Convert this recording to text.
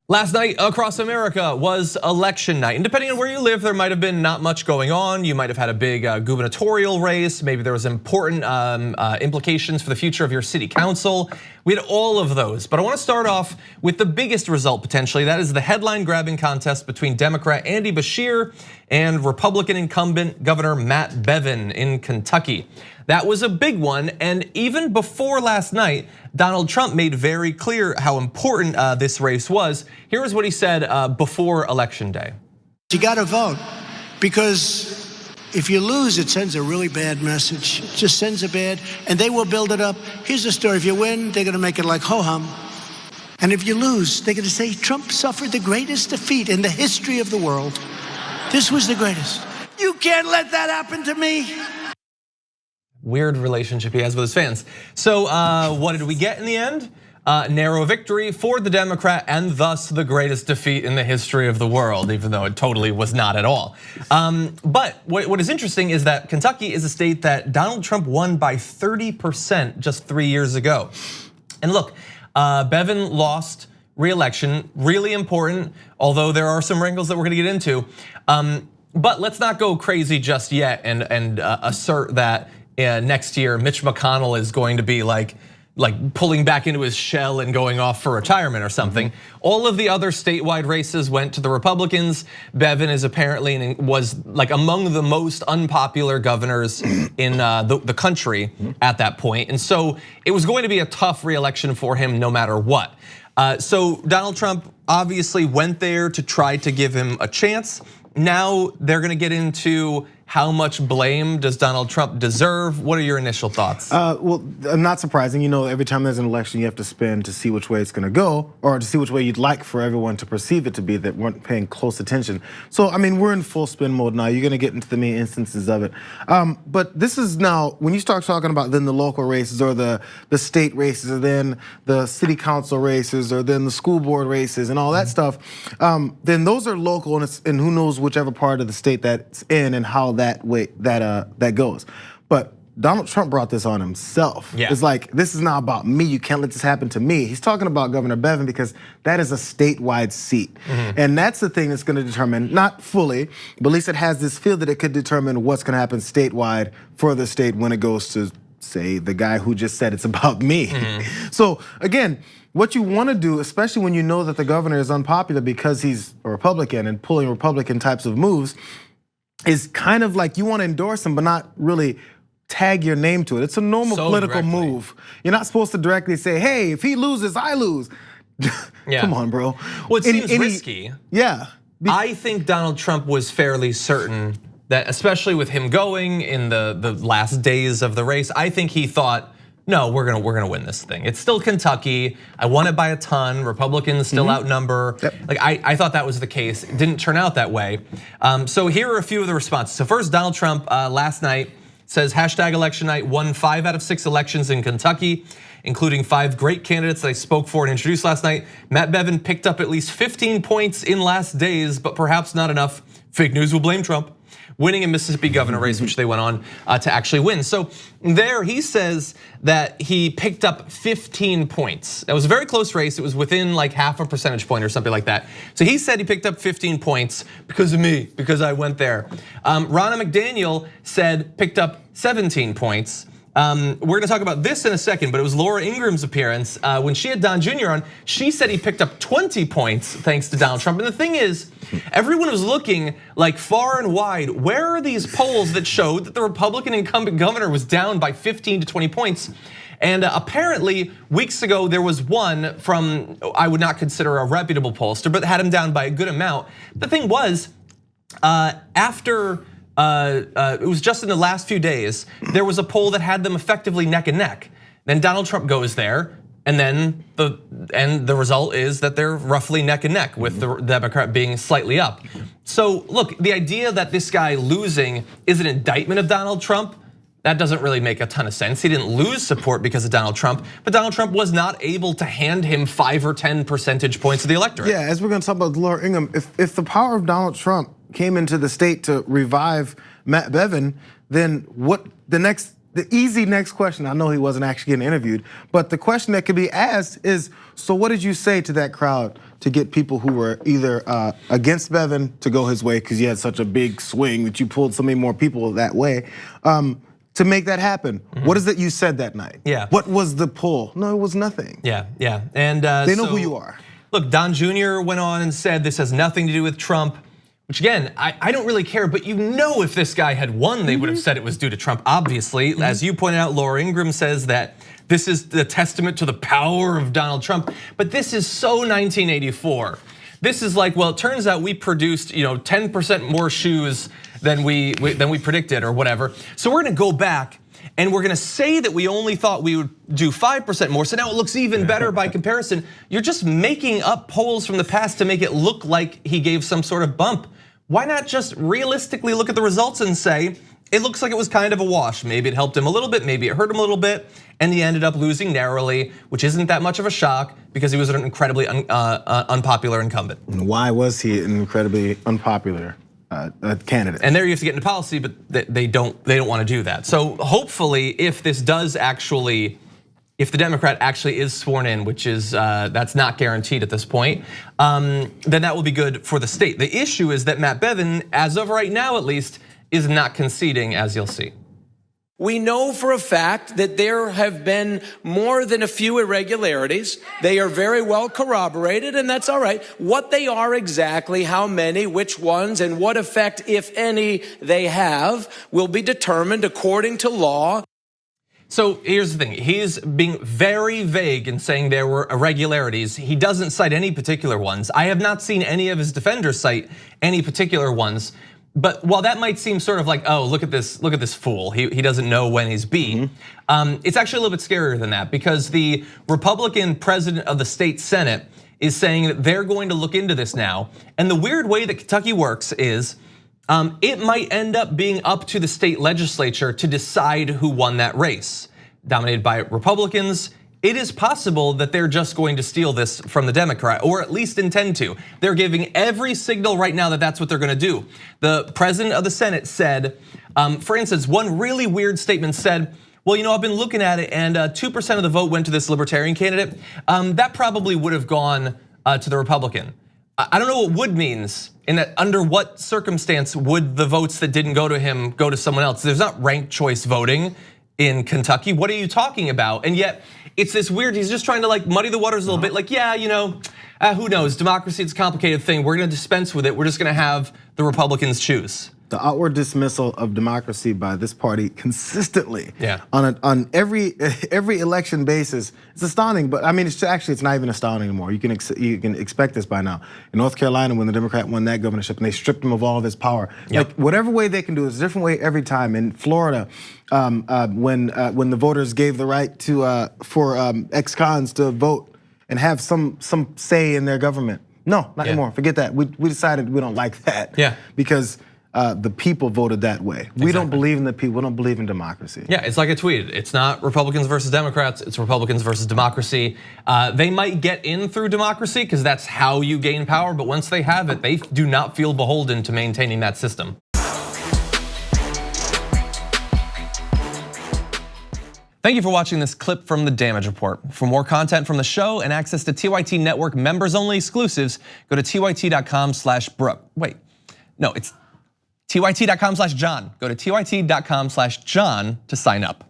Last night across America was election night. And depending on where you live, there might have been not much going on. You might have had a big gubernatorial race. Maybe there was important implications for the future of your city council. We had all of those. But I want to start off with the biggest result potentially. That is the headline grabbing contest between Democrat Andy Beshear and Republican incumbent Governor Matt Bevin in Kentucky. That was a big one, and even before last night, Donald Trump made very clear how important this race was. Here is what he said before Election Day. You gotta vote, because if you lose, it sends a really bad message. It just sends a bad, and they will build it up. Here's the story, if you win, they're gonna make it like ho-hum. And if you lose, they're gonna say Trump suffered the greatest defeat in the history of the world. This was the greatest. You can't let that happen to me. Weird relationship he has with his fans. So what did we get in the end? Narrow victory for the Democrat and thus the greatest defeat in the history of the world, even though it totally was not at all. But what is interesting is that Kentucky is a state that Donald Trump won by 30% just 3 years ago. And look, Bevin lost re-election, really important, although there are some wrinkles that we're gonna get into. But let's not go crazy just yet and assert that next year Mitch McConnell is going to be like pulling back into his shell and going off for retirement or something. All of the other statewide races went to the Republicans. Bevin is apparently was like among the most unpopular governors in the country at that point. And so it was going to be a tough re-election for him no matter what. So Donald Trump obviously went there to try to give him a chance. Now they're gonna get into how much blame does Donald Trump deserve? What are your initial thoughts? Well, not surprising. You know, every time there's an election, you have to spin to see which way it's gonna go, or to see which way you'd like for everyone to perceive it to be that weren't paying close attention. So, I mean, we're in full spin mode now. You're gonna get into the main instances of it. But this is now, when you start talking about then the local races or the state races, or then the city council races, or then the school board races and all that stuff, then those are local, and who knows whichever part of the state that's in and how that goes. But Donald Trump brought this on himself. Yeah. It's like, this is not about me, you can't let this happen to me. He's talking about Governor Bevin because that is a statewide seat. And that's the thing that's gonna determine, not fully, but at least it has this feel that it could determine what's gonna happen statewide for the state when it goes to, say, the guy who just said it's about me. So again, what you wanna do, especially when you know that the governor is unpopular because he's a Republican and pulling Republican types of moves, is kind of like you want to endorse him, but not really tag your name to it. It's a normal political move. You're not supposed to directly say, hey, if he loses, I lose. Come on, bro. Well, it seems risky. Yeah. I think Donald Trump was fairly certain that, especially with him going in the last days of the race, I think he thought, no, we're gonna win this thing. It's still Kentucky. I won it by a ton. Republicans still outnumber. Like I thought that was the case. It didn't turn out that way. So here are a few of the responses. So first, Donald Trump last night says #election night won 5 out of 6 elections in Kentucky, including 5 great candidates that I spoke for and introduced last night. Matt Bevin picked up at least 15 points in last days, but perhaps not enough. Fake news will blame Trump. Winning a Mississippi governor race, which they went on to actually win. So there he says that he picked up 15 points. It was a very close race. It was within like half a percentage point or something like that. So he said he picked up 15 points because of me, because I went there. Ronna McDaniel said picked up 17 points. We're gonna talk about this in a second, but it was Laura Ingram's appearance. When she had Don Jr. on, she said he picked up 20 points thanks to Donald Trump. And the thing is, everyone was looking like far and wide, where are these polls that showed that the Republican incumbent governor was down by 15 to 20 points? And apparently, weeks ago, there was one from, I would not consider a reputable pollster, but had him down by a good amount. The thing was, after, it was just in the last few days, there was a poll that had them effectively neck and neck. Then Donald Trump goes there, and then the result is that they're roughly neck and neck, with the Democrat being slightly up. So look, the idea that this guy losing is an indictment of Donald Trump, that doesn't really make a ton of sense. He didn't lose support because of Donald Trump, but Donald Trump was not able to hand him 5 or 10 percentage points of the electorate. Yeah, as we're gonna talk about Laura Ingraham, if the power of Donald Trump came into the state to revive Matt Bevin, then what the next the easy next question, I know he wasn't actually getting interviewed, but the question that could be asked is, so what did you say to that crowd to get people who were either against Bevin to go his way, because you had such a big swing that you pulled so many more people that way, to make that happen? What is it you said that night? Yeah. What was the pull? No, it was nothing. Yeah, and they know who you are. Look, Don Jr. went on and said this has nothing to do with Trump, which again, I don't really care, but you know if this guy had won, they would have said it was due to Trump, obviously. As you pointed out, Laura Ingraham says that this is the testament to the power of Donald Trump, but this is so 1984. This is like, well, it turns out we produced 10% more shoes than we predicted or whatever. So we're gonna go back and we're gonna say that we only thought we would do 5% more, so now it looks even better by comparison. You're just making up polls from the past to make it look like he gave some sort of bump. Why not just realistically look at the results and say, it looks like it was kind of a wash. Maybe it helped him a little bit, maybe it hurt him a little bit, and he ended up losing narrowly, which isn't that much of a shock because he was an incredibly unpopular incumbent. Why was he an incredibly unpopular candidate? And there you have to get into policy, but they don't want to do that. So hopefully, if this does actually, if the Democrat actually is sworn in, which is that's not guaranteed at this point, then that will be good for the state. The issue is that Matt Bevin, as of right now at least, is not conceding, as you'll see. We know for a fact that there have been more than a few irregularities. They are very well corroborated, and that's all right. What they are exactly, how many, which ones, and what effect, if any, they have will be determined according to law. So here's the thing, he's being very vague in saying there were irregularities. He doesn't cite any particular ones. I have not seen any of his defenders cite any particular ones. But while that might seem sort of like, oh, look at this fool, he doesn't know when he's beat. It's actually a little bit scarier than that, because the Republican president of the state Senate is saying that they're going to look into this now. And the weird way that Kentucky works is, it might end up being up to the state legislature to decide who won that race. Dominated by Republicans, it is possible that they're just going to steal this from the Democrat, or at least intend to. They're giving every signal right now that that's what they're gonna do. The president of the Senate said, for instance, one really weird statement said, well, I've been looking at it and 2% of the vote went to this libertarian candidate. That probably would have gone to the Republican. I don't know what would means, in that under what circumstance would the votes that didn't go to him go to someone else? There's not ranked choice voting in Kentucky. What are you talking about? And yet, it's this weird, he's just trying to muddy the waters a little bit, like, yeah, who knows, democracy, it's a complicated thing. We're gonna dispense with it. We're just gonna have the Republicans choose. The outward dismissal of democracy by this party consistently, on every election basis, it's astounding. But I mean, it's not even astounding anymore. You can expect this by now. In North Carolina, when the Democrat won that governorship and they stripped him of all of his power, like whatever way they can do it, it's a different way every time. In Florida, when the voters gave the right to for ex-cons to vote and have some say in their government, no, not anymore. Forget that. We decided we don't like that. Because the people voted that way. Exactly. We don't believe in the people, we don't believe in democracy. Yeah, it's like I tweeted, it's not Republicans versus Democrats, it's Republicans versus democracy. They might get in through democracy because that's how you gain power, but once they have it, they do not feel beholden to maintaining that system. Thank you for watching this clip from the Damage Report. For more content from the show and access to TYT Network members only exclusives, go to tyt.com/Brooke. Wait, no, it's tyt.com/John. Go to tyt.com/John to sign up.